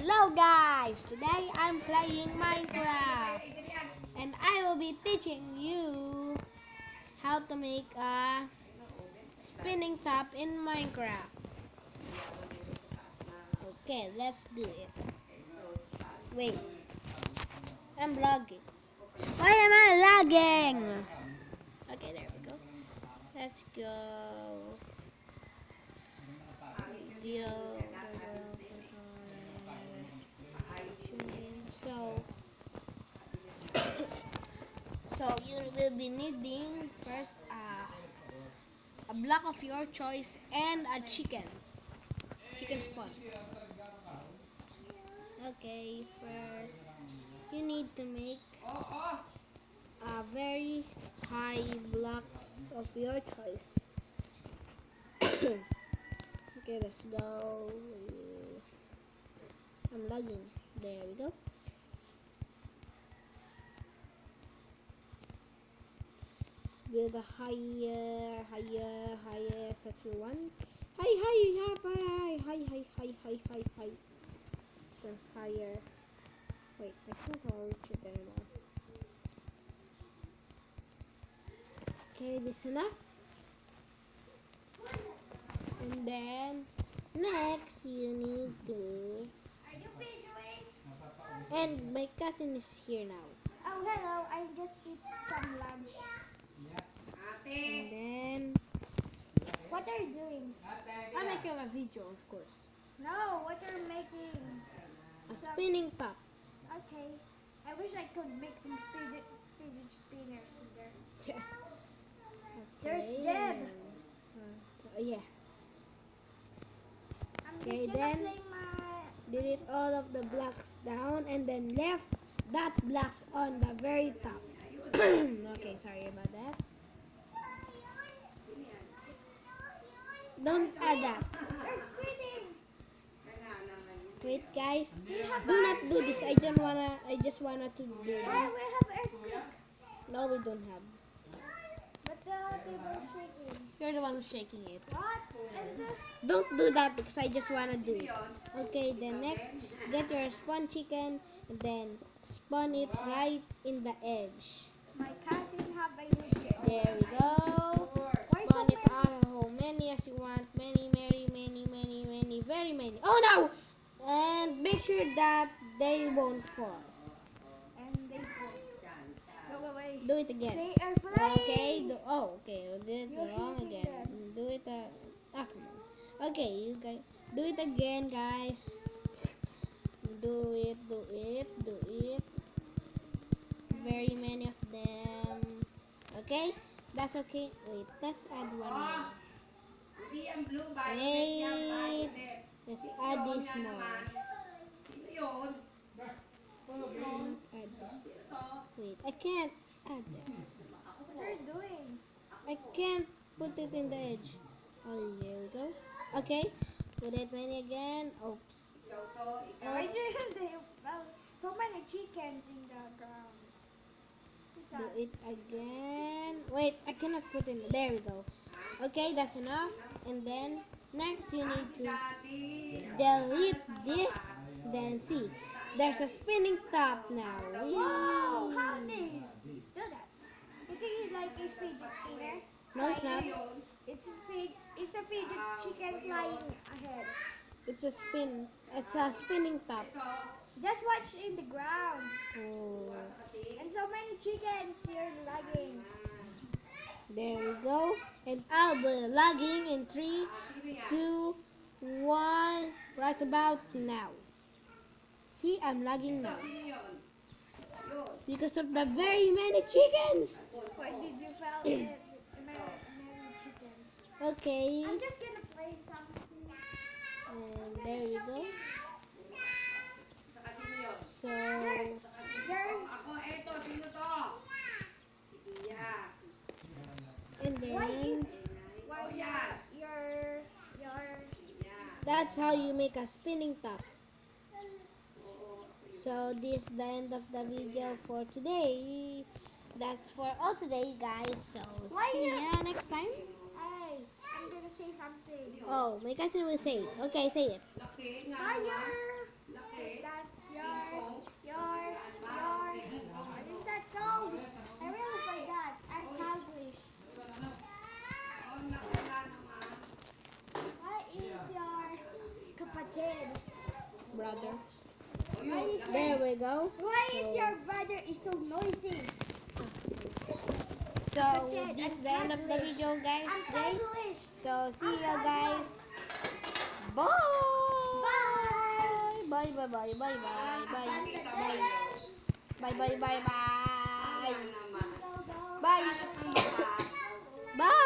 Hello guys, today I'm playing Minecraft and I will be teaching you how to make a spinning top in Minecraft. Okay, let's do it. Wait, I'm lagging. Why am I lagging? Okay, there we go. Let's go. Video. So you will be needing first a block of your choice and a chicken spawn. Okay, first you need to make a very high blocks of your choice. Okay, let's go. I'm lagging. There we go. Build a higher, as you want. High. So higher. Wait, I can't reach it anymore. Okay, this enough. And then next you need to. And my cousin is here now. Oh, hello. I just eat some lunch. And then What are you doing? I'm making a video, of course. No, what are you making? A spinning top. Okay. I wish I could make some speed spinners in there. Okay. There's Jeb. Yeah. I'm Okay, just gonna then play my... delete all of the blocks down and then left that blocks on the very top. Okay, sorry about that. Don't add that. Start quitting. Wait, guys. We have Do not do this. I just wanna to do Hey, this. we have earthquake. No, we don't have. But the table is shaking. You're the one who's shaking it. What? And the... Don't do that because I just wanna do it. Okay, then next, get your spawn chicken and then spawn it right in the edge. My cousin have a huge... There we go. Why so Spawn it many? how many as you want. Many, very many. Oh no! And make sure that they won't fall. And they go away. Do it again. They are flying. Okay. Okay. I did You're wrong hitting again. them. Do it. Come on. Okay, you guys. Do it again, guys. Do it. Very many of them. Okay. That's okay. Wait. Let's add one more. Wait. Let's add this more. Add this. Wait. I can't add that. What are you doing? I can't put it in the edge. Oh, there we go. Okay, put it many again. Oops. Why didn't they found so many chickens in the ground? Do it again. Wait, I cannot put in. There we go. Okay, that's enough. And then next you need to delete this. Then see, there's a spinning top now. Wow, how did you do that? Is it like a fidget spinner? No, it's not. It's a fidget chicken flying ahead. It's a spin. It's a spinning top. Just watch in the ground. Oh. And so many chickens here lagging. There we go. And I'll be logging in 3, 2, 1, right about now. See, I'm logging now. Because of the very many chickens. Why did you fell many chickens? Okay. I'm just gonna play something. And there we go. So, and then that's how you make a spinning top. So this is the end of the video for today. That's for all today, guys. So see ya next time. Hey, I'm gonna say something. Oh, my cousin will say it. Okay, say it. Fire! That your, what is that called? I really forgot. I'm English. What is your kapatid? Brother. Why is There we go. Why is your brother is so noisy? So this is the end of the video, guys. I'm Today. English. So see you guys. Bye. Bye. Bye. Bye. Bye. Bye. Bye. Bye. Bye. Bye. Bye. Bye. Bye. Bye. Bye.